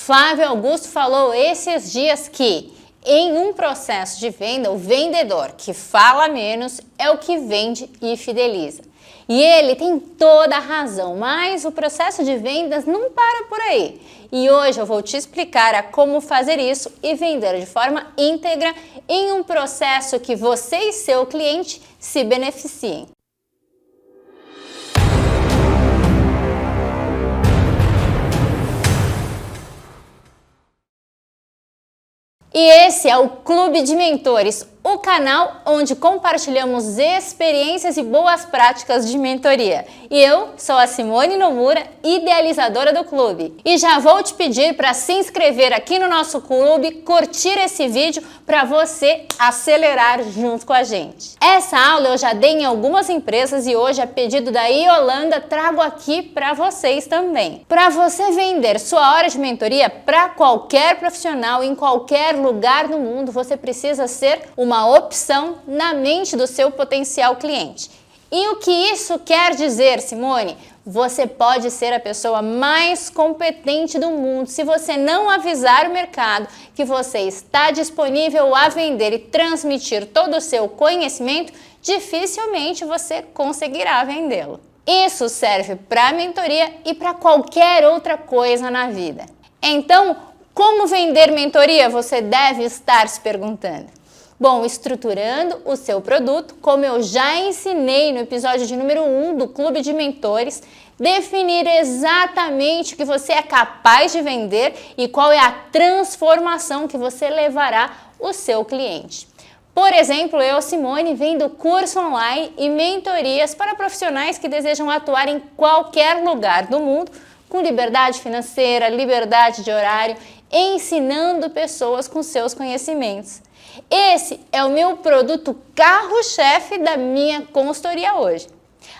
Flávio Augusto falou esses dias que em um processo de venda, o vendedor que fala menos é o que vende e fideliza. E ele tem toda a razão, mas o processo de vendas não para por aí. E hoje eu vou te explicar a como fazer isso e vender de forma íntegra em um processo que você e seu cliente se beneficiem. E esse é o Clube de Mentores, o canal onde compartilhamos experiências e boas práticas de mentoria. E eu sou a Simone Nomura, idealizadora do clube. E já vou te pedir para se inscrever aqui no nosso clube, curtir esse vídeo para você acelerar junto com a gente. Essa aula eu já dei em algumas empresas e hoje, a pedido da Yolanda, trago aqui para vocês também. Para você vender sua hora de mentoria para qualquer profissional em qualquer lugar do mundo, você precisa ser uma opção na mente do seu potencial cliente. E o que isso quer dizer, Simone? Você pode ser a pessoa mais competente do mundo se você não avisar o mercado que você está disponível a vender e transmitir todo o seu conhecimento, dificilmente você conseguirá vendê-lo. Isso serve para a mentoria e para qualquer outra coisa na vida. Então, como vender mentoria? Você deve estar se perguntando. Bom, estruturando o seu produto, como eu já ensinei no episódio de número 1 do Clube de Mentores, definir exatamente o que você é capaz de vender e qual é a transformação que você levará o seu cliente. Por exemplo, eu, Simone, vendo curso online e mentorias para profissionais que desejam atuar em qualquer lugar do mundo, com liberdade financeira, liberdade de horário, ensinando pessoas com seus conhecimentos. Esse é o meu produto carro-chefe da minha consultoria hoje.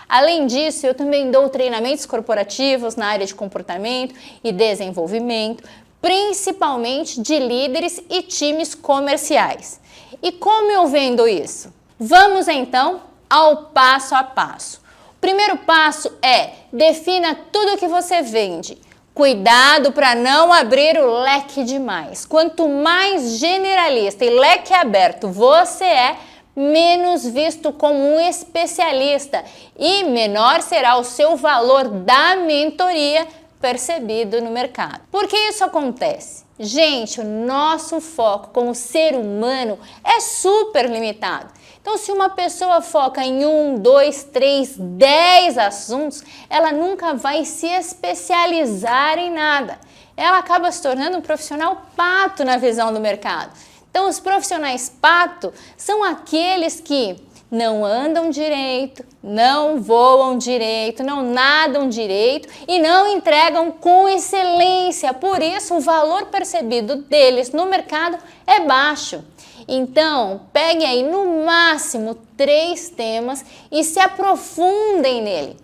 Além disso, eu também dou treinamentos corporativos na área de comportamento e desenvolvimento, principalmente de líderes e times comerciais. E como eu vendo isso? Vamos então ao passo a passo. O primeiro passo é defina tudo o que você vende. Cuidado para não abrir o leque demais. Quanto mais generalista e leque aberto você é, menos visto como um especialista e menor será o seu valor da mentoria percebido no mercado. Por que isso acontece? Gente, o nosso foco como ser humano é super limitado. Então, se uma pessoa foca em 1, 2, 3, 10 assuntos, ela nunca vai se especializar em nada. Ela acaba se tornando um profissional pato na visão do mercado. Então, os profissionais pato são aqueles que não andam direito, não voam direito, não nadam direito e não entregam com excelência. Por isso, o valor percebido deles no mercado é baixo. Então, peguem aí no máximo 3 temas e se aprofundem nele.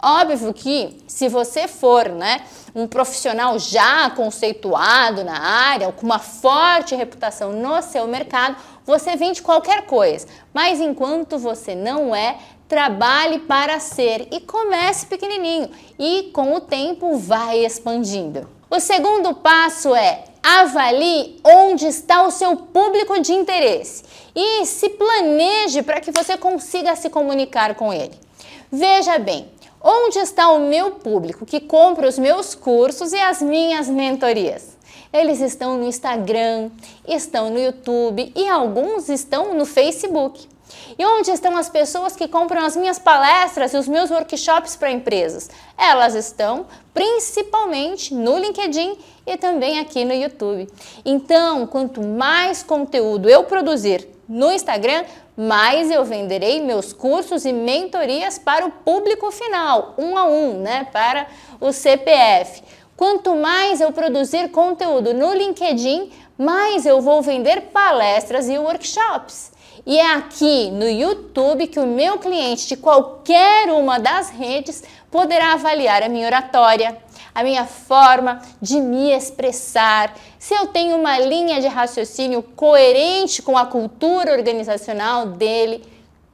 Óbvio que se você for, um profissional já conceituado na área, com uma forte reputação no seu mercado, você vende qualquer coisa. Mas enquanto você não é, trabalhe para ser e comece pequenininho e com o tempo vai expandindo. O segundo passo é avalie onde está o seu público de interesse e se planeje para que você consiga se comunicar com ele. Veja bem, onde está o meu público que compra os meus cursos e as minhas mentorias? Eles estão no Instagram, estão no YouTube e alguns estão no Facebook. E onde estão as pessoas que compram as minhas palestras e os meus workshops para empresas? Elas estão principalmente no LinkedIn e também aqui no YouTube. Então, quanto mais conteúdo eu produzir no Instagram, mais eu venderei meus cursos e mentorias para o público final, 1 a 1, para o CPF. Quanto mais eu produzir conteúdo no LinkedIn, mais eu vou vender palestras e workshops. E é aqui no YouTube que o meu cliente de qualquer uma das redes poderá avaliar a minha oratória, a minha forma de me expressar, se eu tenho uma linha de raciocínio coerente com a cultura organizacional dele.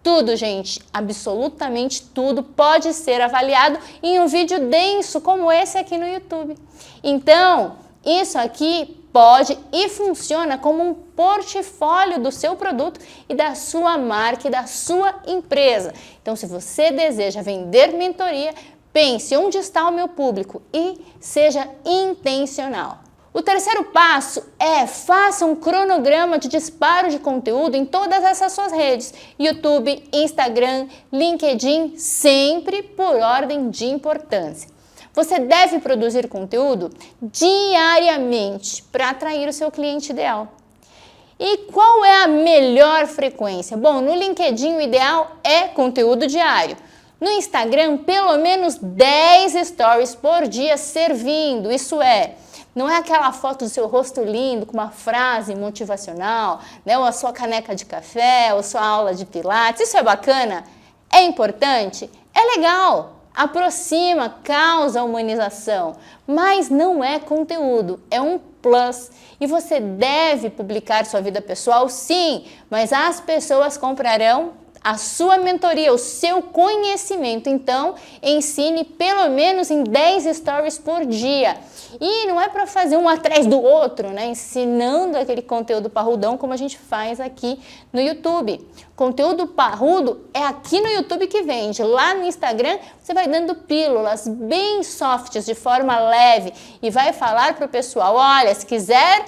Tudo, gente, absolutamente tudo pode ser avaliado em um vídeo denso como esse aqui no YouTube. Então, Isso aqui pode e funciona como um portfólio do seu produto e da sua marca e da sua empresa. Então, se você deseja vender mentoria, pense onde está o meu público e seja intencional. O terceiro passo é faça um cronograma de disparo de conteúdo em todas essas suas redes, YouTube, Instagram, LinkedIn, sempre por ordem de importância. Você deve produzir conteúdo diariamente para atrair o seu cliente ideal. E qual é a melhor frequência? Bom, no LinkedIn o ideal é conteúdo diário. No Instagram, pelo menos 10 stories por dia servindo, isso é, não é aquela foto do seu rosto lindo com uma frase motivacional, né? Ou a sua caneca de café, ou sua aula de pilates. Isso é bacana? É importante? É legal! Aproxima, causa humanização, mas não é conteúdo, é um plus. E você deve publicar sua vida pessoal, sim, mas as pessoas comprarão a sua mentoria, o seu conhecimento. Então, ensine pelo menos em 10 stories por dia. E não é para fazer um atrás do outro, né? Ensinando aquele conteúdo parrudão como a gente faz aqui no YouTube. Conteúdo parrudo é aqui no YouTube que vende. Lá no Instagram você vai dando pílulas bem softs, de forma leve, e vai falar para o pessoal, olha, se quiser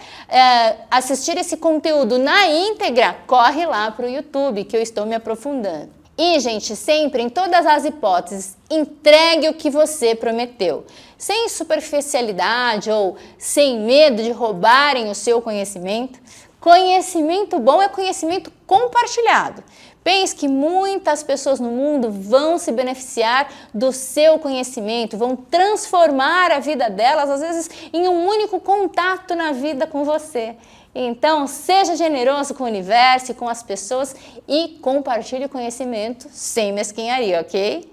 assistir esse conteúdo na íntegra, corre lá para o YouTube que eu estou me aprofundando. E, gente, sempre, em todas as hipóteses, entregue o que você prometeu. Sem superficialidade ou sem medo de roubarem o seu conhecimento. Conhecimento bom é conhecimento compartilhado. Pense que muitas pessoas no mundo vão se beneficiar do seu conhecimento, vão transformar a vida delas, às vezes, em um único contato na vida com você. Então, seja generoso com o universo e com as pessoas e compartilhe o conhecimento sem mesquinharia, ok?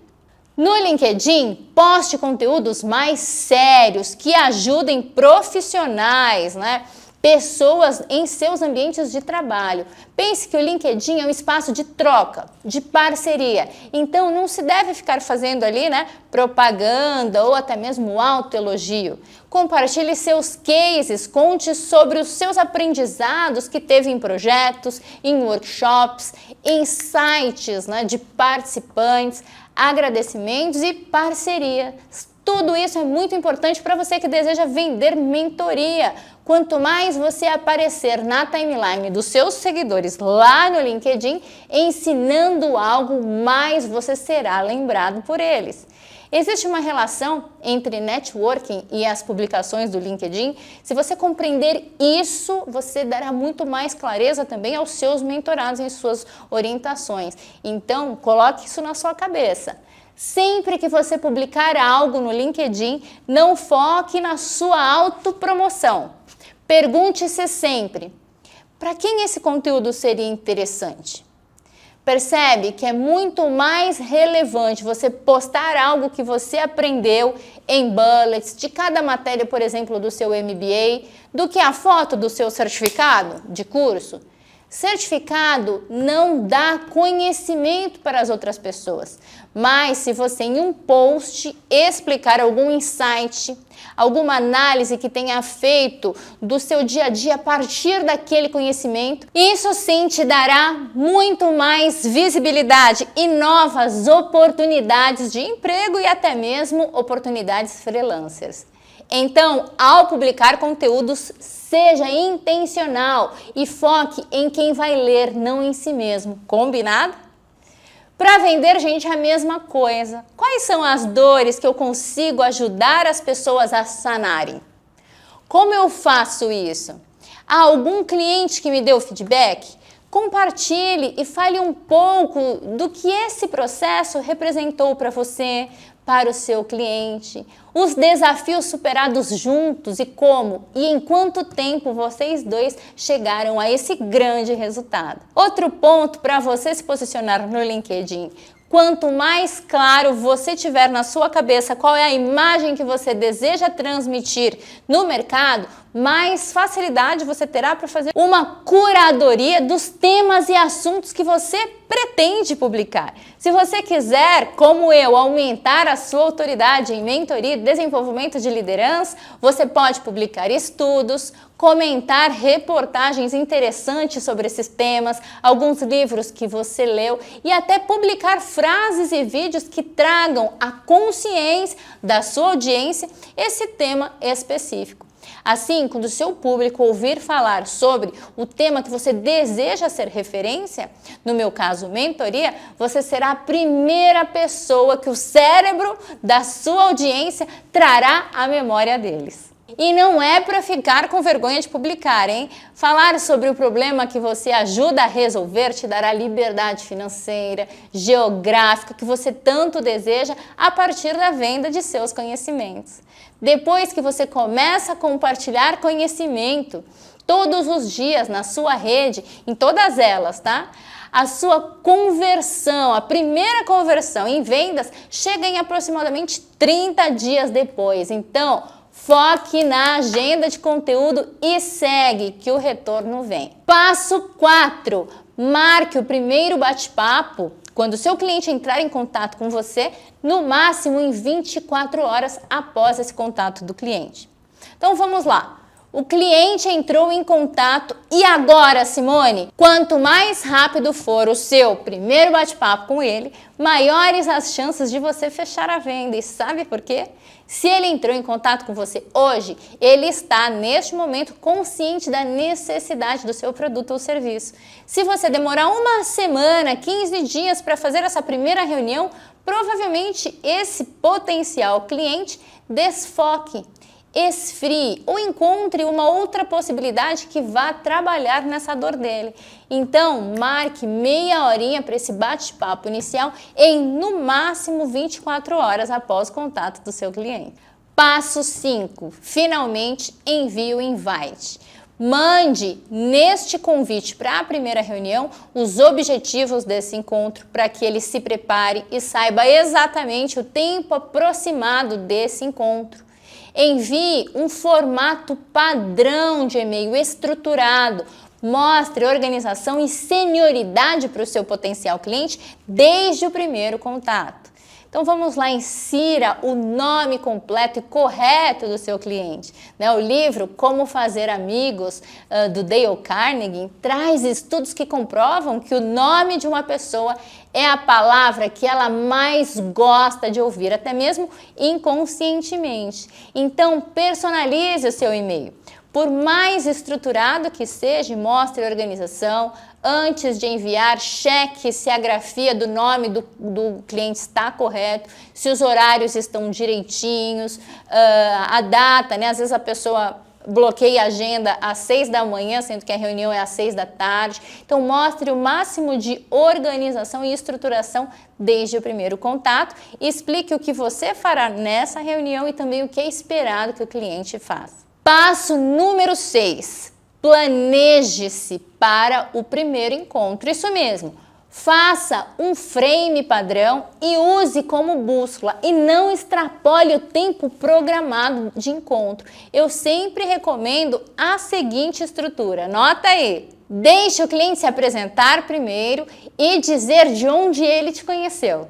No LinkedIn, poste conteúdos mais sérios que ajudem profissionais, né? Pessoas em seus ambientes de trabalho. Pense que o LinkedIn é um espaço de troca, de parceria. Então, não se deve ficar fazendo ali, né, propaganda ou até mesmo autoelogio. Compartilhe seus cases, conte sobre os seus aprendizados que teve em projetos, em workshops, em sites, né, de participantes, agradecimentos e parcerias. Tudo isso é muito importante para você que deseja vender mentoria. Quanto mais você aparecer na timeline dos seus seguidores lá no LinkedIn, ensinando algo, mais você será lembrado por eles. Existe uma relação entre networking e as publicações do LinkedIn. Se você compreender isso, você dará muito mais clareza também aos seus mentorados em suas orientações. Então, coloque isso na sua cabeça. Sempre que você publicar algo no LinkedIn, não foque na sua autopromoção. Pergunte-se sempre, para quem esse conteúdo seria interessante? Percebe que é muito mais relevante você postar algo que você aprendeu em bullets de cada matéria, por exemplo, do seu MBA, do que a foto do seu certificado de curso? Certificado não dá conhecimento para as outras pessoas, mas se você em um post explicar algum insight, alguma análise que tenha feito do seu dia a dia a partir daquele conhecimento, isso sim te dará muito mais visibilidade e novas oportunidades de emprego e até mesmo oportunidades freelancers. Então, ao publicar conteúdos, seja intencional e foque em quem vai ler, não em si mesmo. Combinado? Para vender, gente, é a mesma coisa. Quais são as dores que eu consigo ajudar as pessoas a sanarem? Como eu faço isso? Há algum cliente que me deu feedback? Compartilhe e fale um pouco do que esse processo representou para você, para o seu cliente, os desafios superados juntos e como e em quanto tempo vocês dois chegaram a esse grande resultado. Outro ponto para você se posicionar no LinkedIn: quanto mais claro você tiver na sua cabeça qual é a imagem que você deseja transmitir no mercado, mais facilidade você terá para fazer uma curadoria dos temas e assuntos que você pretende publicar. Se você quiser, como eu, aumentar a sua autoridade em mentoria e desenvolvimento de liderança, você pode publicar estudos, comentar reportagens interessantes sobre esses temas, alguns livros que você leu e até publicar frases e vídeos que tragam à consciência da sua audiência esse tema específico. Assim, quando o seu público ouvir falar sobre o tema que você deseja ser referência, no meu caso, mentoria, você será a primeira pessoa que o cérebro da sua audiência trará à memória deles. E não é para ficar com vergonha de publicar, hein? Falar sobre o problema que você ajuda a resolver te dará liberdade financeira, geográfica, que você tanto deseja a partir da venda de seus conhecimentos. Depois que você começa a compartilhar conhecimento todos os dias na sua rede, em todas elas, tá? A sua conversão, a primeira conversão em vendas chega em aproximadamente 30 dias depois. Então, foque na agenda de conteúdo e segue que o retorno vem. Passo 4. Marque o primeiro bate-papo quando o seu cliente entrar em contato com você, no máximo em 24 horas após esse contato do cliente. Então vamos lá. O cliente entrou em contato e agora, Simone? Quanto mais rápido for o seu primeiro bate-papo com ele, maiores as chances de você fechar a venda. E sabe por quê? Se ele entrou em contato com você hoje, ele está, neste momento, consciente da necessidade do seu produto ou serviço. Se você demorar uma semana, 15 dias para fazer essa primeira reunião, provavelmente esse potencial cliente desfoque, esfrie ou encontre uma outra possibilidade que vá trabalhar nessa dor dele. Então, marque meia horinha para esse bate-papo inicial em, no máximo, 24 horas após o contato do seu cliente. Passo 5. Finalmente, envie o invite. Mande neste convite para a primeira reunião os objetivos desse encontro para que ele se prepare e saiba exatamente o tempo aproximado desse encontro. Envie um formato padrão de e-mail estruturado. Mostre organização e senioridade para o seu potencial cliente desde o primeiro contato. Então vamos lá, insira o nome completo e correto do seu cliente. O livro Como Fazer Amigos, do Dale Carnegie, traz estudos que comprovam que o nome de uma pessoa é a palavra que ela mais gosta de ouvir, até mesmo inconscientemente. Então personalize o seu e-mail. Por mais estruturado que seja, mostre a organização. Antes de enviar, cheque se a grafia do nome do cliente está correto, se os horários estão direitinhos, a data, Às vezes a pessoa bloqueia a agenda às 6 da manhã, sendo que a reunião é às 6 da tarde. Então, mostre o máximo de organização e estruturação desde o primeiro contato e explique o que você fará nessa reunião e também o que é esperado que o cliente faça. Passo número 6. Planeje-se para o primeiro encontro. Isso mesmo. Faça um frame padrão e use como bússola e não extrapole o tempo programado de encontro. Eu sempre recomendo a seguinte estrutura. Anota aí. Deixe o cliente se apresentar primeiro e dizer de onde ele te conheceu.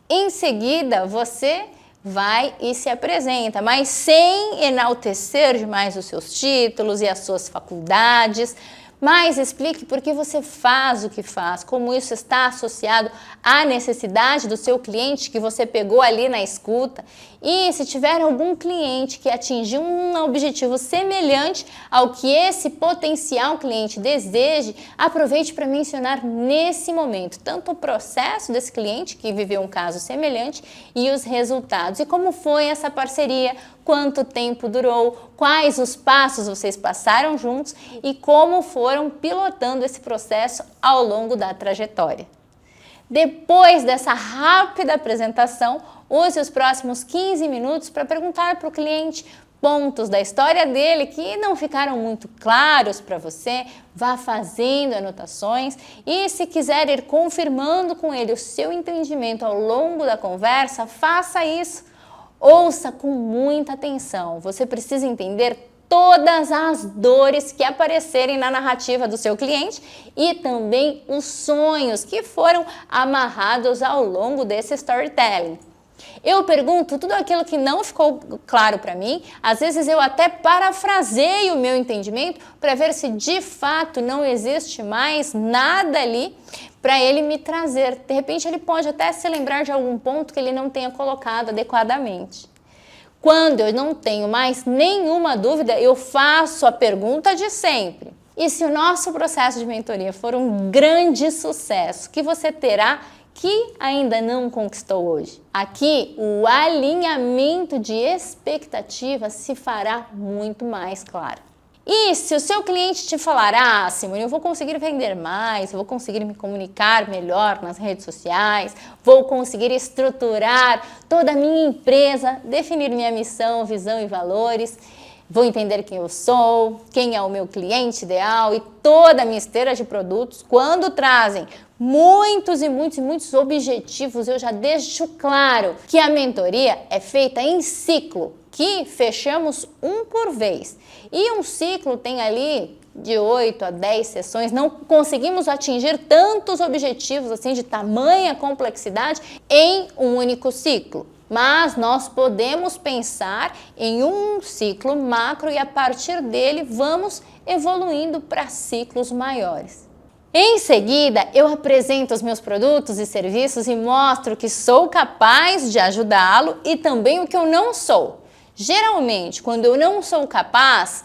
Em seguida, você vai e se apresenta, mas sem enaltecer demais os seus títulos e as suas faculdades, mas explique por que você faz o que faz, como isso está associado à necessidade do seu cliente que você pegou ali na escuta. E se tiver algum cliente que atingiu um objetivo semelhante ao que esse potencial cliente deseje, aproveite para mencionar nesse momento tanto o processo desse cliente que viveu um caso semelhante e os resultados. E como foi essa parceria, quanto tempo durou, quais os passos vocês passaram juntos e como foram pilotando esse processo ao longo da trajetória. Depois dessa rápida apresentação, use os próximos 15 minutos para perguntar para o cliente pontos da história dele que não ficaram muito claros para você. Vá fazendo anotações e, se quiser ir confirmando com ele o seu entendimento ao longo da conversa, faça isso. Ouça com muita atenção. Você precisa entender todas as dores que aparecerem na narrativa do seu cliente e também os sonhos que foram amarrados ao longo desse storytelling. Eu pergunto tudo aquilo que não ficou claro para mim, às vezes eu até parafraseio o meu entendimento para ver se de fato não existe mais nada ali para ele me trazer. De repente ele pode até se lembrar de algum ponto que ele não tenha colocado adequadamente. Quando eu não tenho mais nenhuma dúvida, eu faço a pergunta de sempre. E se o nosso processo de mentoria for um grande sucesso, o que você terá que ainda não conquistou hoje? Aqui, o alinhamento de expectativas se fará muito mais claro. E se o seu cliente te falar, ah, Simone, eu vou conseguir vender mais, eu vou conseguir me comunicar melhor nas redes sociais, vou conseguir estruturar toda a minha empresa, definir minha missão, visão e valores, vou entender quem eu sou, quem é o meu cliente ideal e toda a minha esteira de produtos. Quando trazem muitos objetivos, eu já deixo claro que a mentoria é feita em ciclo, que fechamos um por vez. E um ciclo tem ali de 8 a 10 sessões, não conseguimos atingir tantos objetivos assim de tamanha complexidade em um único ciclo. Mas nós podemos pensar em um ciclo macro e a partir dele vamos evoluindo para ciclos maiores. Em seguida, eu apresento os meus produtos e serviços e mostro que sou capaz de ajudá-lo e também o que eu não sou. Geralmente, quando eu não sou capaz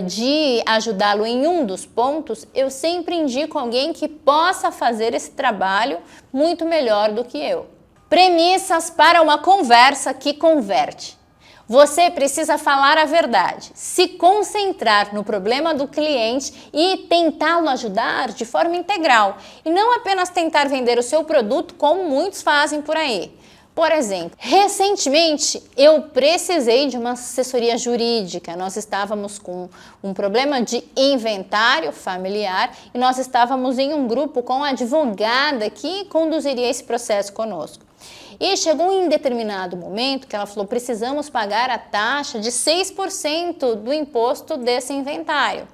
de ajudá-lo em um dos pontos, eu sempre indico alguém que possa fazer esse trabalho muito melhor do que eu. Premissas para uma conversa que converte. Você precisa falar a verdade, se concentrar no problema do cliente e tentá-lo ajudar de forma integral. E não apenas tentar vender o seu produto como muitos fazem por aí. Por exemplo, recentemente eu precisei de uma assessoria jurídica. Nós estávamos com um problema de inventário familiar e nós estávamos em um grupo com a advogada que conduziria esse processo conosco. E chegou em determinado momento que ela falou, precisamos pagar a taxa de 6% do imposto desse inventário.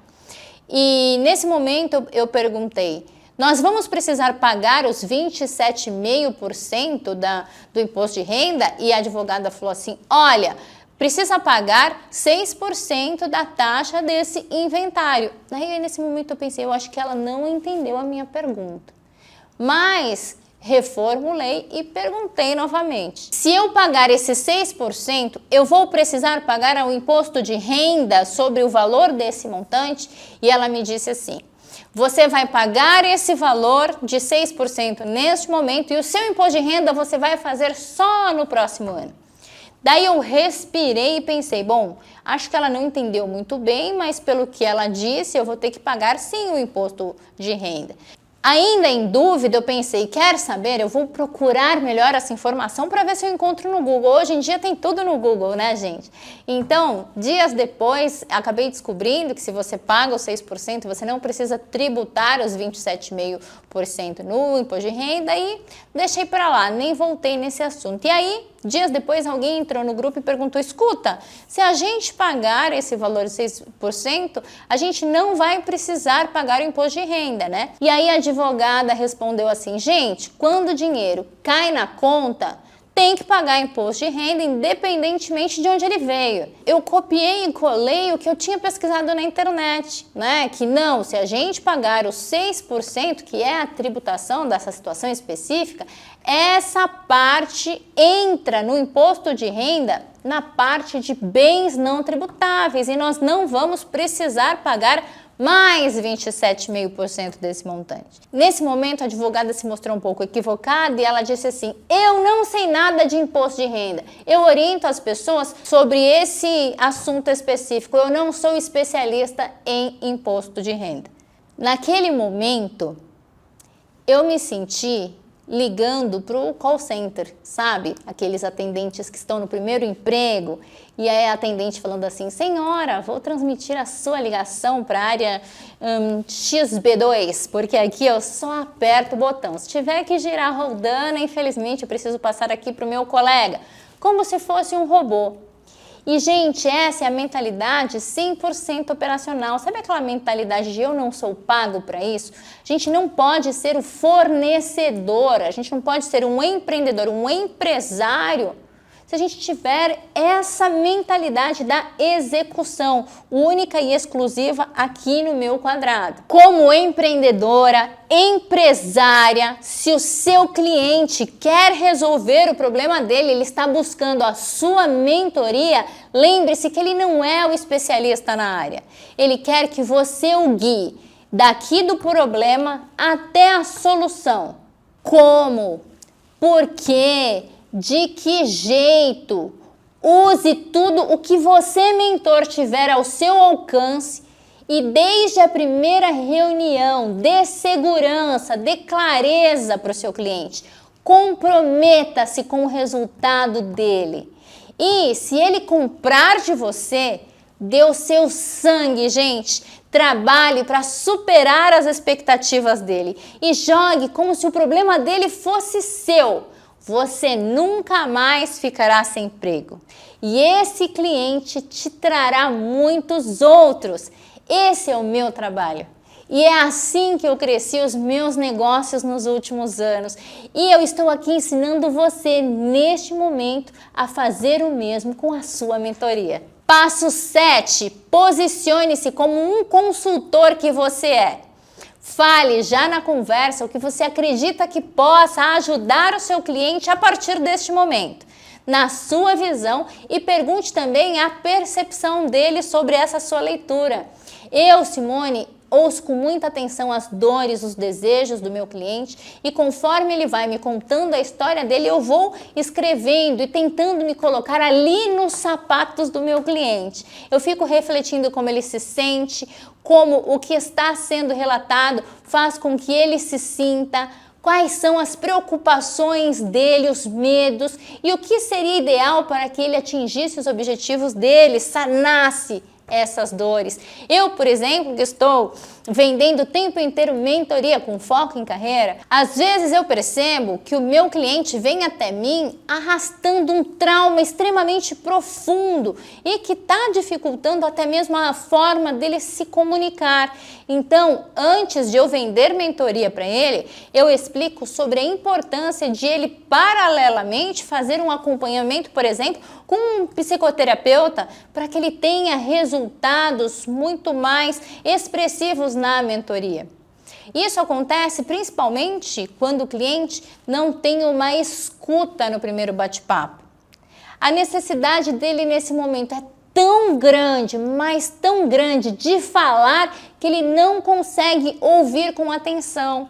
E nesse momento eu perguntei, nós vamos precisar pagar os 27,5% do imposto de renda? E a advogada falou assim, olha, precisa pagar 6% da taxa desse inventário. Daí nesse momento eu pensei, eu acho que ela não entendeu a minha pergunta. Mas reformulei e perguntei novamente. Se eu pagar esse 6%, eu vou precisar pagar o imposto de renda sobre o valor desse montante? E ela me disse assim, você vai pagar esse valor de 6% neste momento e o seu imposto de renda você vai fazer só no próximo ano. Daí eu respirei e pensei, bom, acho que ela não entendeu muito bem, mas pelo que ela disse, eu vou ter que pagar sim o imposto de renda. Ainda em dúvida, eu pensei, quer saber? Eu vou procurar melhor essa informação para ver se eu encontro no Google. Hoje em dia tem tudo no Google, né, gente? Então, dias depois, acabei descobrindo que se você paga os 6%, você não precisa tributar os 27,5% no imposto de renda e deixei para lá, nem voltei nesse assunto. E aí, dias depois, alguém entrou no grupo e perguntou, escuta, se a gente pagar esse valor de 6%, a gente não vai precisar pagar o imposto de renda, né? E aí a advogada respondeu assim, gente, quando o dinheiro cai na conta, tem que pagar imposto de renda independentemente de onde ele veio. Eu copiei e colei o que eu tinha pesquisado na internet, né? Que não, se a gente pagar os 6%, que é a tributação dessa situação específica, essa parte entra no imposto de renda na parte de bens não tributáveis e nós não vamos precisar pagar mais 27,5% desse montante. Nesse momento, a advogada se mostrou um pouco equivocada e ela disse assim, eu não sei nada de imposto de renda, eu oriento as pessoas sobre esse assunto específico, eu não sou especialista em imposto de renda. Naquele momento, eu me senti ligando para o call center, sabe? Aqueles atendentes que estão no primeiro emprego e aí a atendente falando assim, senhora, vou transmitir a sua ligação para a área XB2, porque aqui eu só aperto o botão. Se tiver que girar rodando, infelizmente eu preciso passar aqui para o meu colega, como se fosse um robô. E, gente, essa é a mentalidade 100% operacional. Sabe aquela mentalidade de eu não sou pago para isso? A gente não pode ser o fornecedor, a gente não pode ser um empreendedor, um empresário, se a gente tiver essa mentalidade da execução, única e exclusiva aqui no meu quadrado. Como empreendedora, empresária, se o seu cliente quer resolver o problema dele, ele está buscando a sua mentoria, lembre-se que ele não é o especialista na área. Ele quer que você o guie daqui do problema até a solução. Como? Por quê? De que jeito? Use tudo o que você, mentor, tiver ao seu alcance e desde a primeira reunião, dê segurança, dê clareza para o seu cliente. Comprometa-se com o resultado dele. E se ele comprar de você, dê o seu sangue, gente. Trabalhe para superar as expectativas dele e jogue como se o problema dele fosse seu. Você nunca mais ficará sem emprego. E esse cliente te trará muitos outros. Esse é o meu trabalho. E é assim que eu cresci os meus negócios nos últimos anos. E eu estou aqui ensinando você, neste momento, a fazer o mesmo com a sua mentoria. Passo 7. Posicione-se como um consultor que você é. Fale já na conversa o que você acredita que possa ajudar o seu cliente a partir deste momento, na sua visão, e pergunte também a percepção dele sobre essa sua leitura. Eu, Simone, ouço com muita atenção as dores, os desejos do meu cliente e conforme ele vai me contando a história dele, eu vou escrevendo e tentando me colocar ali nos sapatos do meu cliente. Eu fico refletindo como ele se sente, como o que está sendo relatado faz com que ele se sinta, quais são as preocupações dele, os medos e o que seria ideal para que ele atingisse os objetivos dele, sanasse essas dores. Eu, por exemplo, que estou vendendo o tempo inteiro mentoria com foco em carreira, às vezes eu percebo que o meu cliente vem até mim arrastando um trauma extremamente profundo e que está dificultando até mesmo a forma dele se comunicar. Então, antes de eu vender mentoria para ele, eu explico sobre a importância de ele paralelamente fazer um acompanhamento, por exemplo, com um psicoterapeuta para que ele tenha resultados muito mais expressivos na mentoria. Isso acontece principalmente quando o cliente não tem uma escuta no primeiro bate-papo. A necessidade dele nesse momento é tão grande, mas tão grande de falar que ele não consegue ouvir com atenção.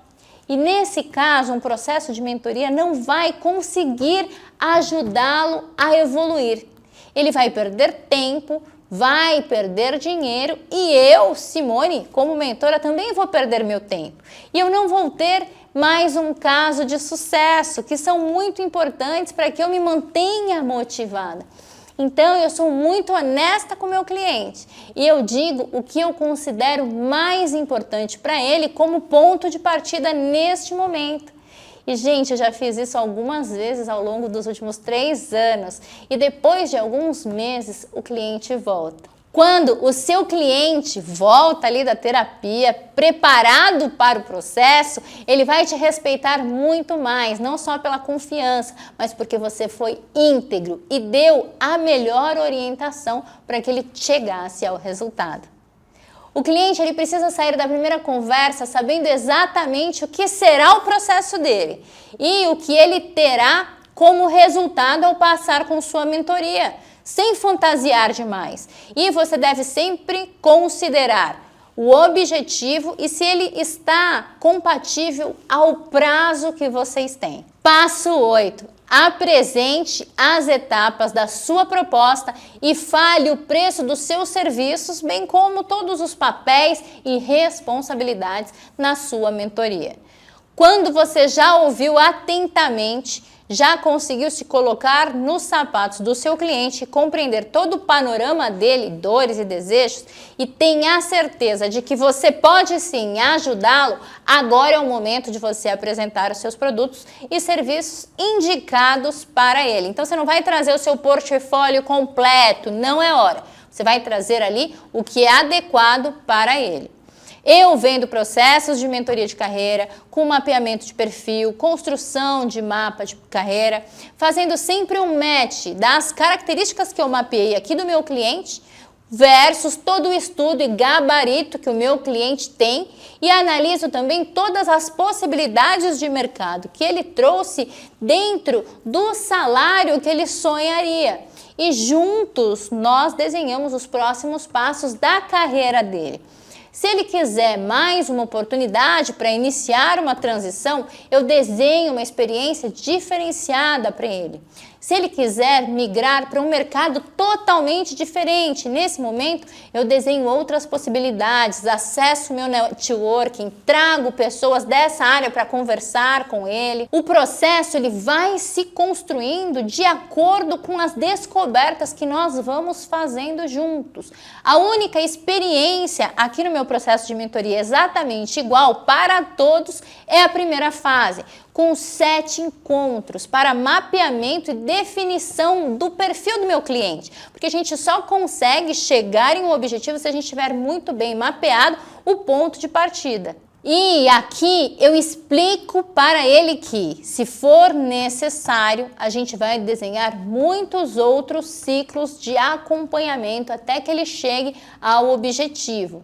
E nesse caso, um processo de mentoria não vai conseguir ajudá-lo a evoluir. Ele vai perder tempo, vai perder dinheiro e eu, Simone, como mentora, também vou perder meu tempo. E eu não vou ter mais um caso de sucesso, que são muito importantes para que eu me mantenha motivada. Então, eu sou muito honesta com o meu cliente e eu digo o que eu considero mais importante para ele como ponto de partida neste momento. E, gente, eu já fiz isso algumas vezes ao longo dos últimos 3 anos e depois de alguns meses o cliente volta. Quando o seu cliente volta ali da terapia, preparado para o processo, ele vai te respeitar muito mais, não só pela confiança, mas porque você foi íntegro e deu a melhor orientação para que ele chegasse ao resultado. O cliente ele precisa sair da primeira conversa sabendo exatamente o que será o processo dele e o que ele terá como resultado ao passar com sua mentoria, sem fantasiar demais. E você deve sempre considerar o objetivo e se ele está compatível ao prazo que vocês têm. Passo 8. Apresente as etapas da sua proposta e fale o preço dos seus serviços, bem como todos os papéis e responsabilidades na sua mentoria. Quando você já ouviu atentamente, Já conseguiu se colocar nos sapatos do seu cliente, compreender todo o panorama dele, dores e desejos, e tenha certeza de que você pode sim ajudá-lo? Agora é o momento de você apresentar os seus produtos e serviços indicados para ele. Então você não vai trazer o seu portfólio completo, não é hora. Você vai trazer ali o que é adequado para ele. Eu vendo processos de mentoria de carreira, com mapeamento de perfil, construção de mapa de carreira, fazendo sempre um match das características que eu mapeei aqui do meu cliente versus todo o estudo e gabarito que o meu cliente tem, e analiso também todas as possibilidades de mercado que ele trouxe dentro do salário que ele sonharia. E juntos nós desenhamos os próximos passos da carreira dele. Se ele quiser mais uma oportunidade para iniciar uma transição, eu desenho uma experiência diferenciada para ele. Se ele quiser migrar para um mercado totalmente diferente, nesse momento eu desenho outras possibilidades, acesso meu networking, trago pessoas dessa área para conversar com ele. O processo ele vai se construindo de acordo com as descobertas que nós vamos fazendo juntos. A única experiência aqui no meu processo de mentoria exatamente igual para todos é a primeira fase, com 7 encontros para mapeamento e definição do perfil do meu cliente. Porque a gente só consegue chegar em um objetivo se a gente tiver muito bem mapeado o ponto de partida. E aqui eu explico para ele que, se for necessário, a gente vai desenhar muitos outros ciclos de acompanhamento até que ele chegue ao objetivo.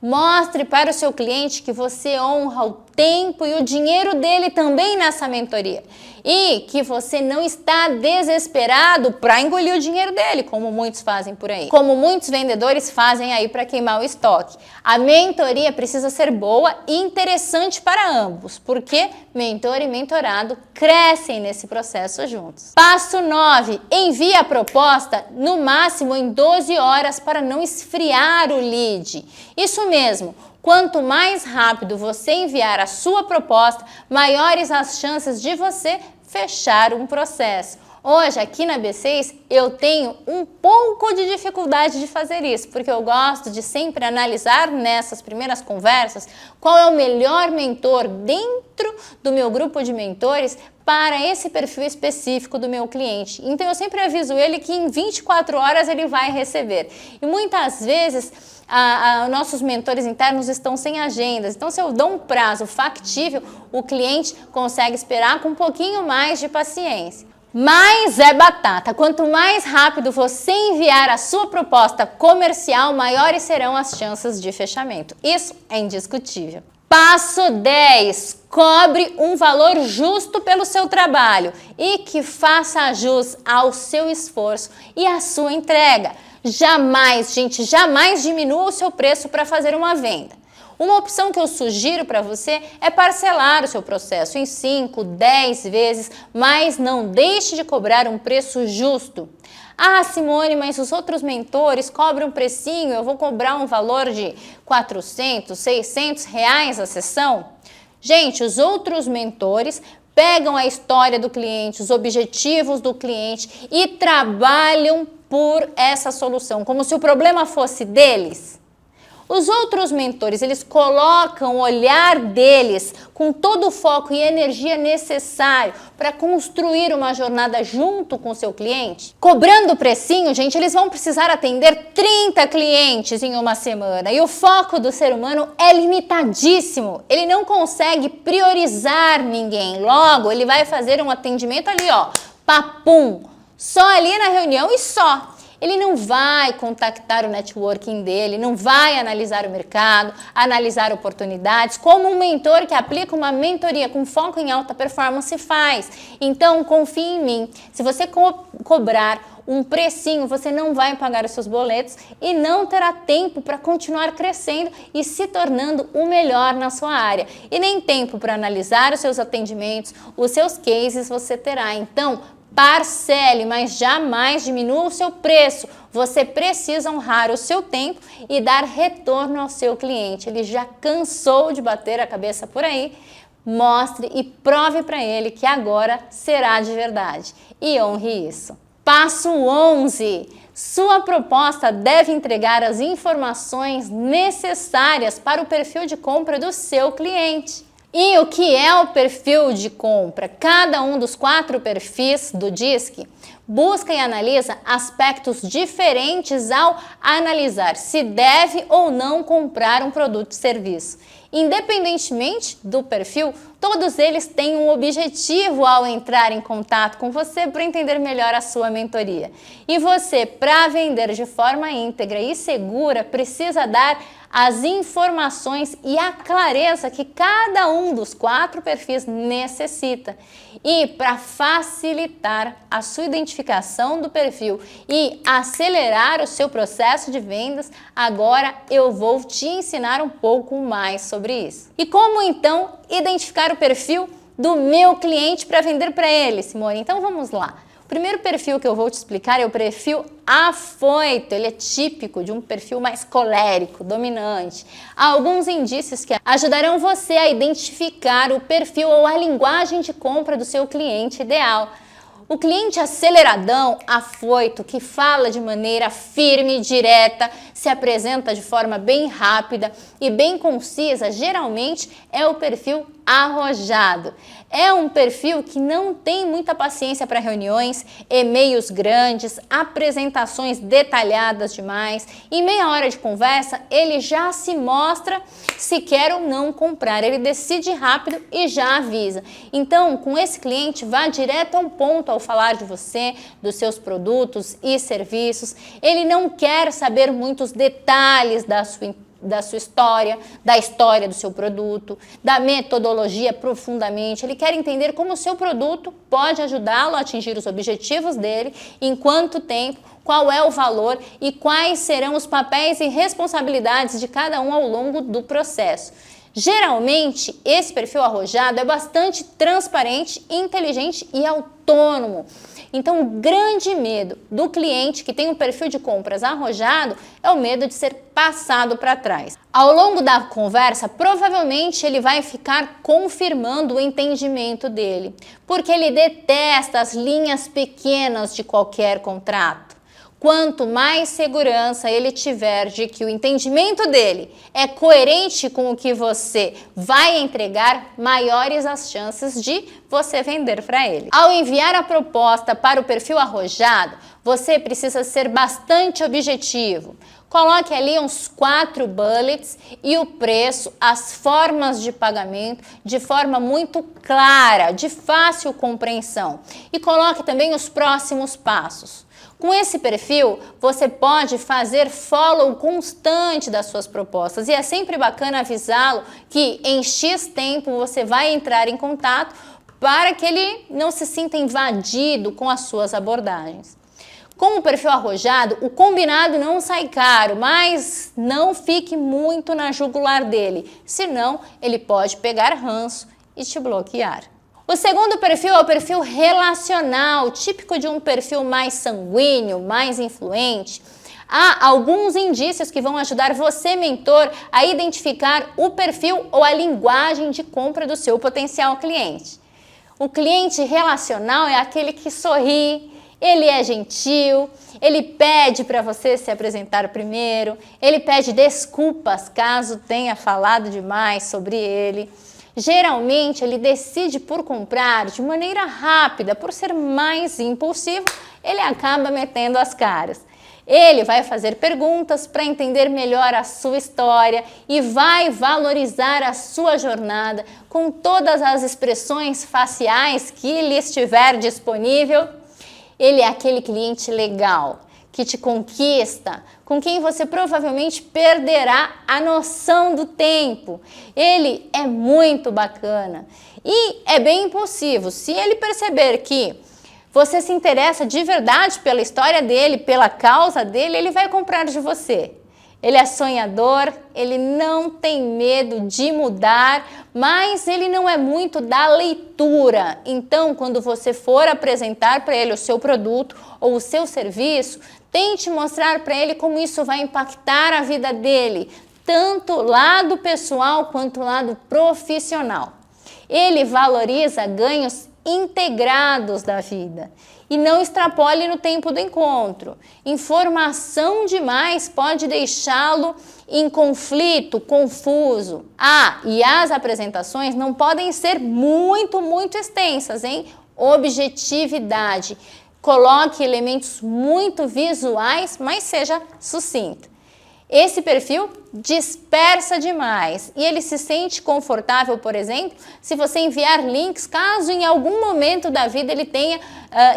Mostre para o seu cliente que você honra o tempo e o dinheiro dele também nessa mentoria. E que você não está desesperado para engolir o dinheiro dele, como muitos fazem por aí. Como muitos vendedores fazem aí para queimar o estoque. A mentoria precisa ser boa e interessante para ambos, porque mentor e mentorado crescem nesse processo juntos. Passo 9. Envie a proposta no máximo em 12 horas para não esfriar o lead. Isso mesmo. Quanto mais rápido você enviar a sua proposta, maiores as chances de você fechar um processo. Hoje, aqui na B6, eu tenho um pouco de dificuldade de fazer isso, porque eu gosto de sempre analisar nessas primeiras conversas qual é o melhor mentor dentro do meu grupo de mentores para esse perfil específico do meu cliente. Então, eu sempre aviso ele que em 24 horas ele vai receber. E muitas vezes, nossos mentores internos estão sem agendas. Então, se eu dou um prazo factível, o cliente consegue esperar com um pouquinho mais de paciência. Mas é batata. Quanto mais rápido você enviar a sua proposta comercial, maiores serão as chances de fechamento. Isso é indiscutível. Passo 10. Cobre um valor justo pelo seu trabalho e que faça jus ao seu esforço e à sua entrega. Jamais, gente, jamais diminua o seu preço para fazer uma venda. Uma opção que eu sugiro para você é parcelar o seu processo em 5, 10 vezes, mas não deixe de cobrar um preço justo. Ah, Simone, mas os outros mentores cobram um precinho, eu vou cobrar um valor de 400, 600 reais a sessão? Gente, os outros mentores pegam a história do cliente, os objetivos do cliente e trabalham por essa solução, como se o problema fosse deles. Os outros mentores, eles colocam o olhar deles com todo o foco e energia necessário para construir uma jornada junto com o seu cliente. Cobrando o precinho, gente, eles vão precisar atender 30 clientes em uma semana. E o foco do ser humano é limitadíssimo. Ele não consegue priorizar ninguém. Logo, ele vai fazer um atendimento ali, ó, papum, só ali na reunião e só. Ele não vai contactar o networking dele, não vai analisar o mercado, analisar oportunidades, como um mentor que aplica uma mentoria com foco em alta performance faz. Então, confie em mim. Se você cobrar um precinho, você não vai pagar os seus boletos e não terá tempo para continuar crescendo e se tornando o melhor na sua área. E nem tempo para analisar os seus atendimentos, os seus cases você terá. Então, parcele, mas jamais diminua o seu preço. Você precisa honrar o seu tempo e dar retorno ao seu cliente. Ele já cansou de bater a cabeça por aí mostre e prove para ele que agora será de verdade e honre isso. Passo 11. Sua proposta deve entregar as informações necessárias para o perfil de compra do seu cliente. E o que é o perfil de compra? Cada um dos 4 perfis do DISC busca e analisa aspectos diferentes ao analisar se deve ou não comprar um produto ou serviço. Independentemente do perfil, todos eles têm um objetivo ao entrar em contato com você para entender melhor a sua mentoria. E você, para vender de forma íntegra e segura, precisa dar as informações e a clareza que cada um dos 4 perfis necessita. E para facilitar a sua identificação do perfil e acelerar o seu processo de vendas, agora eu vou te ensinar um pouco mais sobre isso. E como então identificar o perfil do meu cliente para vender para ele, Simone? Então vamos lá. O primeiro perfil que eu vou te explicar é o perfil afoito. Ele é típico de um perfil mais colérico, dominante. Há alguns indícios que ajudarão você a identificar o perfil ou a linguagem de compra do seu cliente ideal. O cliente aceleradão, afoito, que fala de maneira firme e direta, se apresenta de forma bem rápida e bem concisa, geralmente é o perfil arrojado. É um perfil que não tem muita paciência para reuniões, e-mails grandes, apresentações detalhadas demais. Em meia hora de conversa, ele já se mostra se quer ou não comprar. Ele decide rápido e já avisa. Então, com esse cliente, vá direto ao ponto ao falar de você, dos seus produtos e serviços. Ele não quer saber muitos detalhes da sua história, da história do seu produto, da metodologia profundamente. Ele quer entender como o seu produto pode ajudá-lo a atingir os objetivos dele, em quanto tempo, qual é o valor e quais serão os papéis e responsabilidades de cada um ao longo do processo. Geralmente, esse perfil arrojado é bastante transparente, inteligente e autônomo. Então, o grande medo do cliente que tem um perfil de compras arrojado é o medo de ser passado para trás. Ao longo da conversa, provavelmente ele vai ficar confirmando o entendimento dele, porque ele detesta as linhas pequenas de qualquer contrato. Quanto mais segurança ele tiver de que o entendimento dele é coerente com o que você vai entregar, maiores as chances de você vender para ele. Ao enviar a proposta para o perfil arrojado, você precisa ser bastante objetivo. Coloque ali uns 4 bullets e o preço, as formas de pagamento de forma muito clara, de fácil compreensão. E coloque também os próximos passos. Com esse perfil, você pode fazer follow constante das suas propostas e é sempre bacana avisá-lo que em X tempo você vai entrar em contato para que ele não se sinta invadido com as suas abordagens. Com o perfil arrojado, o combinado não sai caro, mas não fique muito na jugular dele, senão ele pode pegar ranço e te bloquear. O segundo perfil é o perfil relacional, típico de um perfil mais sanguíneo, mais influente. Há alguns indícios que vão ajudar você, mentor, a identificar o perfil ou a linguagem de compra do seu potencial cliente. O cliente relacional é aquele que sorri, ele é gentil, ele pede para você se apresentar primeiro, ele pede desculpas caso tenha falado demais sobre ele. Geralmente ele decide por comprar de maneira rápida, por ser mais impulsivo, ele acaba metendo as caras. Ele vai fazer perguntas para entender melhor a sua história e vai valorizar a sua jornada com todas as expressões faciais que lhe estiver disponível. Ele é aquele cliente legal, que te conquista, com quem você provavelmente perderá a noção do tempo. Ele é muito bacana e é bem impulsivo. Se ele perceber que você se interessa de verdade pela história dele, pela causa dele, ele vai comprar de você. Ele é sonhador, ele não tem medo de mudar, mas ele não é muito da leitura. Então, quando você for apresentar para ele o seu produto ou o seu serviço, tente mostrar para ele como isso vai impactar a vida dele, tanto lado pessoal quanto lado profissional. Ele valoriza ganhos integrados da vida e não extrapole no tempo do encontro. Informação demais pode deixá-lo em conflito, confuso. E as apresentações não podem ser muito extensas, hein? Objetividade. Coloque elementos muito visuais, mas seja sucinto. Esse perfil dispersa demais e ele se sente confortável, por exemplo, se você enviar links, caso em algum momento da vida ele tenha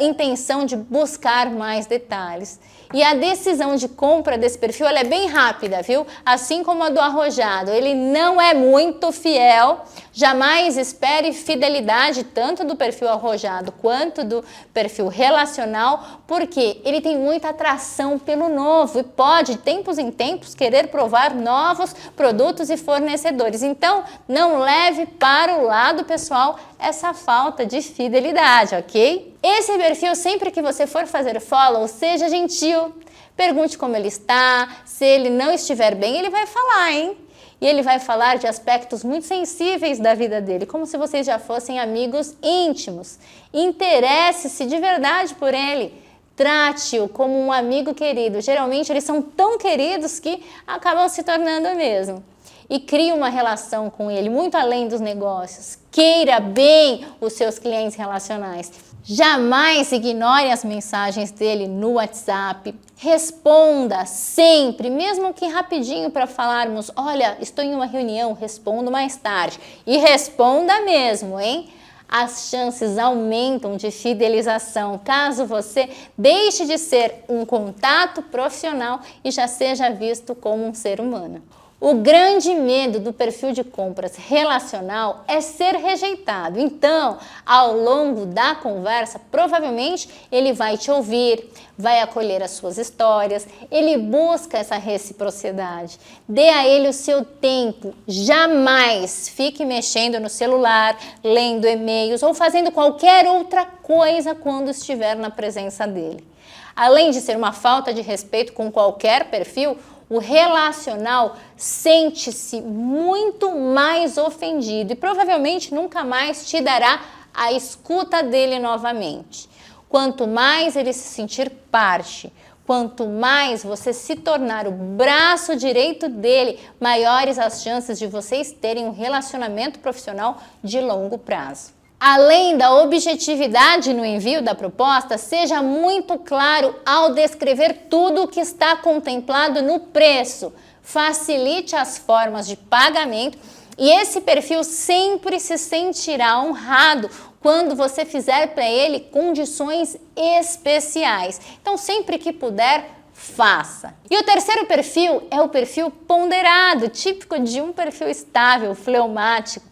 intenção de buscar mais detalhes. E a decisão de compra desse perfil ela é bem rápida, viu? Assim como a do arrojado, ele não é muito fiel. Jamais espere fidelidade tanto do perfil arrojado quanto do perfil relacional, porque ele tem muita atração pelo novo e pode, de tempos em tempos, querer provar novos produtos e fornecedores. Então, não leve para o lado pessoal essa falta de fidelidade, ok? Esse perfil, sempre que você for fazer follow, seja gentil. Pergunte como ele está. Se ele não estiver bem, ele vai falar, hein? E ele vai falar de aspectos muito sensíveis da vida dele, como se vocês já fossem amigos íntimos. Interesse-se de verdade por ele. Trate-o como um amigo querido. Geralmente eles são tão queridos que acabam se tornando mesmo. E crie uma relação com ele, muito além dos negócios. Queira bem os seus clientes relacionais. Jamais ignore as mensagens dele no WhatsApp. Responda sempre, mesmo que rapidinho para falarmos, olha, estou em uma reunião, respondo mais tarde. E responda mesmo, hein? As chances aumentam de fidelização, caso você deixe de ser um contato profissional e já seja visto como um ser humano. O grande medo do perfil de compras relacional é ser rejeitado. Então, ao longo da conversa, provavelmente ele vai te ouvir, vai acolher as suas histórias, ele busca essa reciprocidade. Dê a ele o seu tempo. Jamais fique mexendo no celular, lendo e-mails ou fazendo qualquer outra coisa quando estiver na presença dele. Além de ser uma falta de respeito com qualquer perfil, o relacional sente-se muito mais ofendido e provavelmente nunca mais te dará a escuta dele novamente. Quanto mais ele se sentir parte, quanto mais você se tornar o braço direito dele, maiores as chances de vocês terem um relacionamento profissional de longo prazo. Além da objetividade no envio da proposta, seja muito claro ao descrever tudo o que está contemplado no preço. Facilite as formas de pagamento e esse perfil sempre se sentirá honrado quando você fizer para ele condições especiais. Então, sempre que puder, faça. E o terceiro perfil é o perfil ponderado, típico de um perfil estável, fleumático.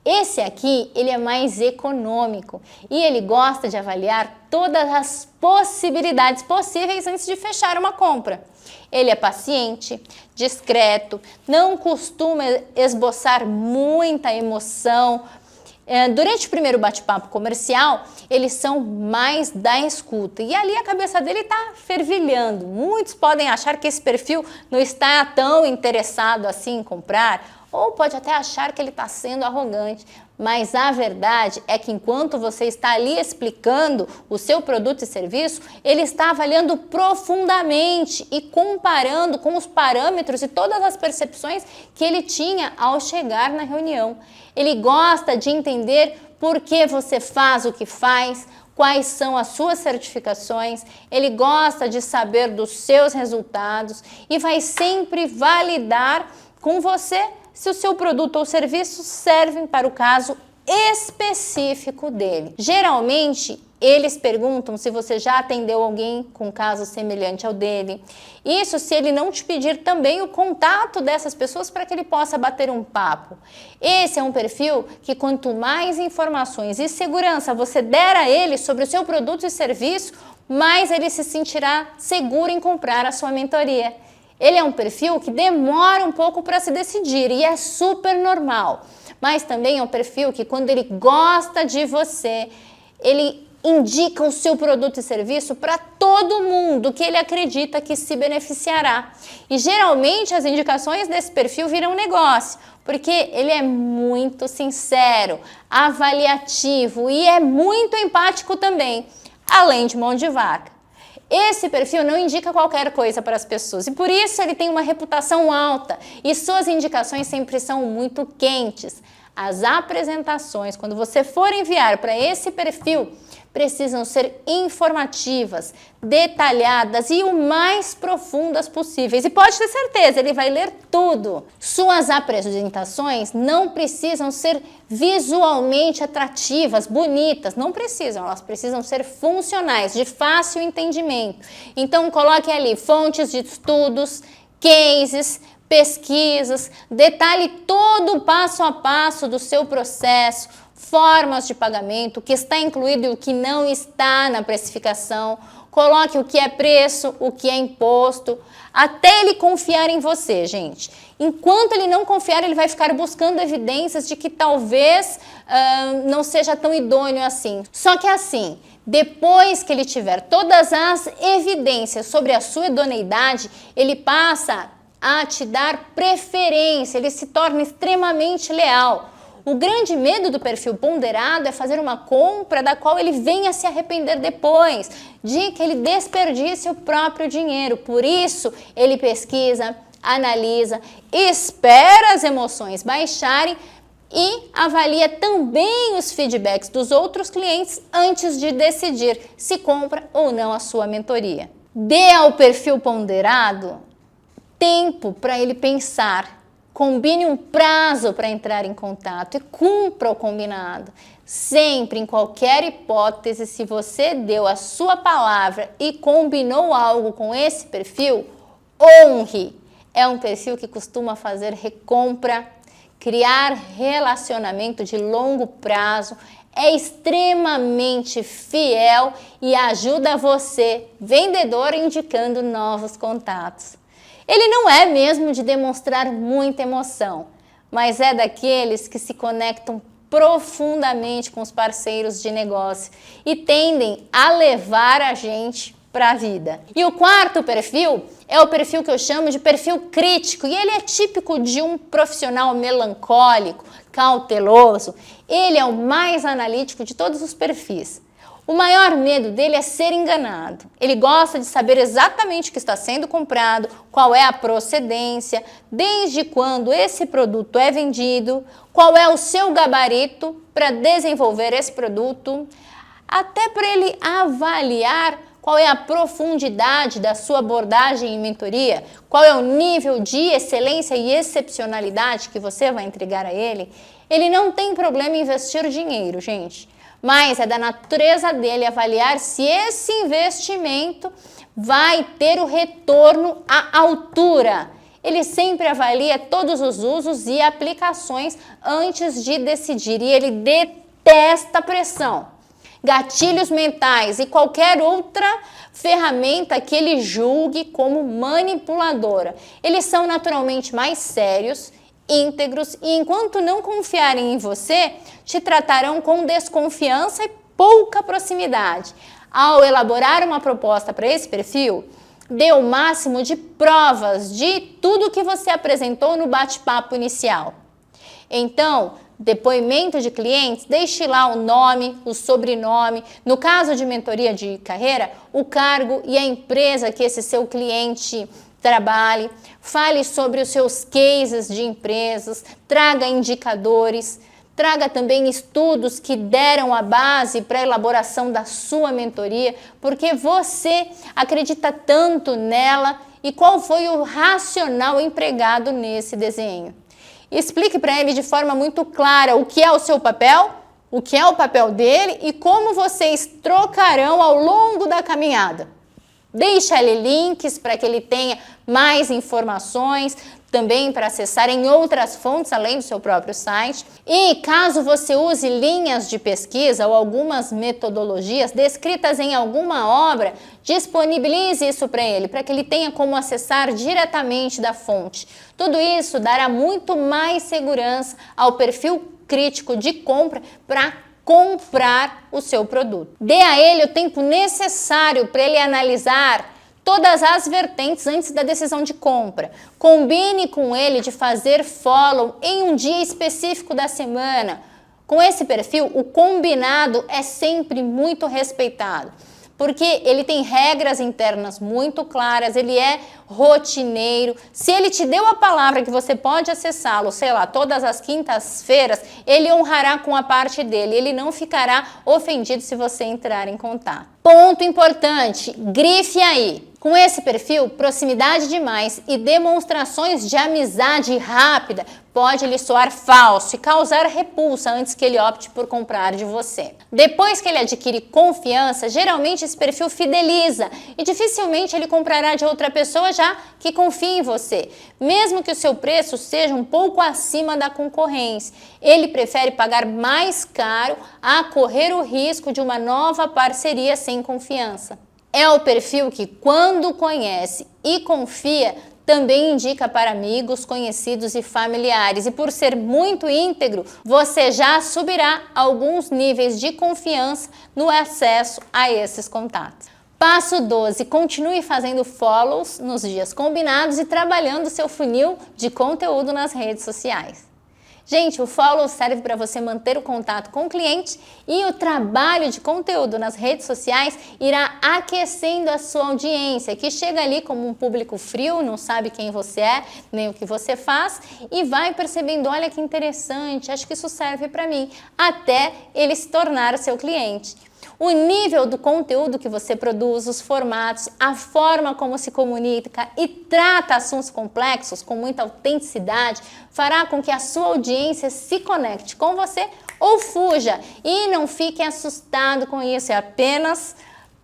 Esse aqui, ele é mais econômico e ele gosta de avaliar todas as possibilidades possíveis antes de fechar uma compra. Ele é paciente, discreto, não costuma esboçar muita emoção. Durante o primeiro bate-papo comercial, eles são mais da escuta e ali a cabeça dele está fervilhando. Muitos podem achar que esse perfil não está tão interessado assim em comprar, ou pode até achar que ele está sendo arrogante, mas a verdade é que enquanto você está ali explicando o seu produto e serviço, ele está avaliando profundamente e comparando com os parâmetros e todas as percepções que ele tinha ao chegar na reunião. Ele gosta de entender por que você faz o que faz, quais são as suas certificações, ele gosta de saber dos seus resultados e vai sempre validar com você se o seu produto ou serviço servem para o caso específico dele. Geralmente, eles perguntam se você já atendeu alguém com caso semelhante ao dele. Isso se ele não te pedir também o contato dessas pessoas para que ele possa bater um papo. Esse é um perfil que quanto mais informações e segurança você der a ele sobre o seu produto e serviço, mais ele se sentirá seguro em comprar a sua mentoria. Ele é um perfil que demora um pouco para se decidir e é super normal. Mas também é um perfil que quando ele gosta de você, ele indica o seu produto e serviço para todo mundo que ele acredita que se beneficiará. E geralmente as indicações desse perfil viram negócio, porque ele é muito sincero, avaliativo e é muito empático também, além de mão de vaca. Esse perfil não indica qualquer coisa para as pessoas e por isso ele tem uma reputação alta e suas indicações sempre são muito quentes. As apresentações, quando você for enviar para esse perfil, precisam ser informativas, detalhadas e o mais profundas possíveis. E pode ter certeza, ele vai ler tudo. Suas apresentações não precisam ser visualmente atrativas, bonitas, não precisam, elas precisam ser funcionais, de fácil entendimento. Então coloque ali fontes de estudos, cases, pesquisas, detalhe todo o passo a passo do seu processo, formas de pagamento, o que está incluído e o que não está na precificação, coloque o que é preço, o que é imposto, até ele confiar em você, gente. Enquanto ele não confiar, ele vai ficar buscando evidências de que talvez não seja tão idôneo assim. Só que assim, depois que ele tiver todas as evidências sobre a sua idoneidade, ele passa a te dar preferência, ele se torna extremamente leal. O grande medo do perfil ponderado é fazer uma compra da qual ele venha se arrepender depois, de que ele desperdice o próprio dinheiro. Por isso, ele pesquisa, analisa, espera as emoções baixarem e avalia também os feedbacks dos outros clientes antes de decidir se compra ou não a sua mentoria. Dê ao perfil ponderado tempo para ele pensar. Combine um prazo para entrar em contato e cumpra o combinado. Sempre, em qualquer hipótese, se você deu a sua palavra e combinou algo com esse perfil, honre. É um perfil que costuma fazer recompra, criar relacionamento de longo prazo, é extremamente fiel e ajuda você, vendedor, indicando novos contatos. Ele não é mesmo de demonstrar muita emoção, mas é daqueles que se conectam profundamente com os parceiros de negócio e tendem a levar a gente para a vida. E o quarto perfil é o perfil que eu chamo de perfil crítico, e ele é típico de um profissional melancólico, cauteloso. Ele é o mais analítico de todos os perfis. O maior medo dele é ser enganado. Ele gosta de saber exatamente o que está sendo comprado, qual é a procedência, desde quando esse produto é vendido, qual é o seu gabarito para desenvolver esse produto, até para ele avaliar qual é a profundidade da sua abordagem em mentoria, qual é o nível de excelência e excepcionalidade que você vai entregar a ele. Ele não tem problema em investir dinheiro, gente. Mas é da natureza dele avaliar se esse investimento vai ter o retorno à altura. Ele sempre avalia todos os usos e aplicações antes de decidir e ele detesta pressão, gatilhos mentais e qualquer outra ferramenta que ele julgue como manipuladora. Eles são naturalmente mais sérios, íntegros e enquanto não confiarem em você, te tratarão com desconfiança e pouca proximidade. Ao elaborar uma proposta para esse perfil, dê o máximo de provas de tudo que você apresentou no bate-papo inicial. Então, depoimento de clientes, deixe lá o nome, o sobrenome, no caso de mentoria de carreira, o cargo e a empresa que esse seu cliente trabalhe, fale sobre os seus cases de empresas, traga indicadores, traga também estudos que deram a base para a elaboração da sua mentoria, porque você acredita tanto nela e qual foi o racional empregado nesse desenho. Explique para ele de forma muito clara o que é o seu papel, o que é o papel dele e como vocês trocarão ao longo da caminhada. Deixa ali links para que ele tenha mais informações, também para acessar em outras fontes além do seu próprio site. E caso você use linhas de pesquisa ou algumas metodologias descritas em alguma obra, disponibilize isso para ele, para que ele tenha como acessar diretamente da fonte. Tudo isso dará muito mais segurança ao perfil crítico de compra para comprar o seu produto. Dê a ele o tempo necessário para ele analisar todas as vertentes antes da decisão de compra. Combine com ele de fazer follow em um dia específico da semana. Com esse perfil, o combinado é sempre muito respeitado, porque ele tem regras internas muito claras, ele é rotineiro. Se ele te deu a palavra que você pode acessá-lo, sei lá, todas as quintas-feiras, ele honrará com a parte dele, ele não ficará ofendido se você entrar em contato. Ponto importante, grife aí. Com esse perfil, proximidade demais e demonstrações de amizade rápida pode lhe soar falso e causar repulsa antes que ele opte por comprar de você. Depois que ele adquire confiança, geralmente esse perfil fideliza e dificilmente ele comprará de outra pessoa já que confia em você, mesmo que o seu preço seja um pouco acima da concorrência. Ele prefere pagar mais caro a correr o risco de uma nova parceria sem confiança. É o perfil que, quando conhece e confia, também indica para amigos, conhecidos e familiares. E por ser muito íntegro, você já subirá alguns níveis de confiança no acesso a esses contatos. Passo 12. Continue fazendo follows nos dias combinados e trabalhando seu funil de conteúdo nas redes sociais. Gente, o follow serve para você manter o contato com o cliente e o trabalho de conteúdo nas redes sociais irá aquecendo a sua audiência, que chega ali como um público frio, não sabe quem você é, nem o que você faz e vai percebendo, olha que interessante, acho que isso serve para mim, até ele se tornar o seu cliente. O nível do conteúdo que você produz, os formatos, a forma como se comunica e trata assuntos complexos com muita autenticidade fará com que a sua audiência se conecte com você ou fuja. E não fique assustado com isso, é apenas,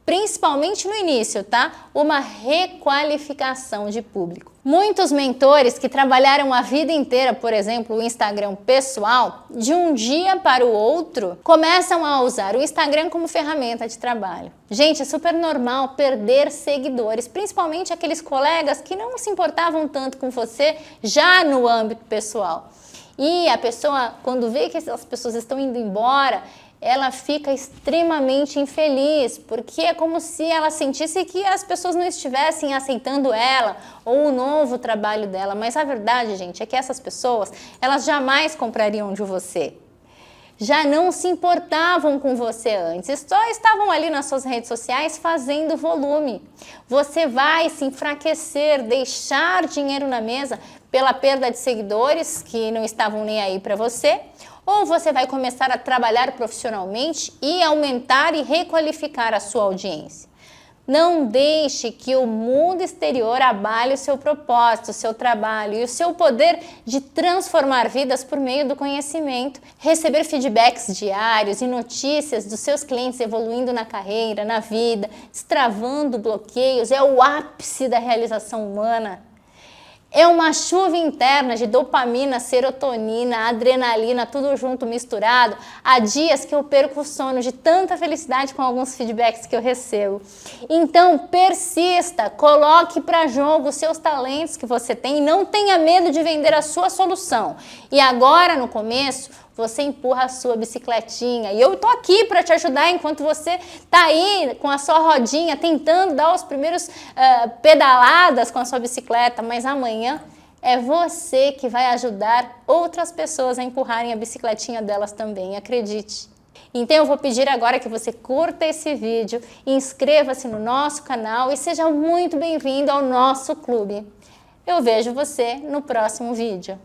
principalmente no início, tá? Uma requalificação de público. Muitos mentores que trabalharam a vida inteira, por exemplo, o Instagram pessoal, de um dia para o outro, começam a usar o Instagram como ferramenta de trabalho. Gente, é super normal perder seguidores, principalmente aqueles colegas que não se importavam tanto com você já no âmbito pessoal. E a pessoa, quando vê que as pessoas estão indo embora, ela fica extremamente infeliz, porque é como se ela sentisse que as pessoas não estivessem aceitando ela ou o novo trabalho dela. Mas a verdade, gente, é que essas pessoas, elas jamais comprariam de você. Já não se importavam com você antes, só estavam ali nas suas redes sociais fazendo volume. Você vai se enfraquecer, deixar dinheiro na mesa pela perda de seguidores que não estavam nem aí para você, ou você vai começar a trabalhar profissionalmente e aumentar e requalificar a sua audiência. Não deixe que o mundo exterior abale o seu propósito, o seu trabalho e o seu poder de transformar vidas por meio do conhecimento. Receber feedbacks diários e notícias dos seus clientes evoluindo na carreira, na vida, destravando bloqueios, é o ápice da realização humana. É uma chuva interna de dopamina, serotonina, adrenalina, tudo junto, misturado. Há dias que eu perco o sono de tanta felicidade com alguns feedbacks que eu recebo. Então, persista, coloque para jogo os seus talentos que você tem e não tenha medo de vender a sua solução. E agora, no começo, você empurra a sua bicicletinha e eu tô aqui para te ajudar enquanto você tá aí com a sua rodinha tentando dar os primeiros pedaladas com a sua bicicleta, mas amanhã é você que vai ajudar outras pessoas a empurrarem a bicicletinha delas também, acredite. Então eu vou pedir agora que você curta esse vídeo, inscreva-se no nosso canal e seja muito bem-vindo ao nosso clube. Eu vejo você no próximo vídeo.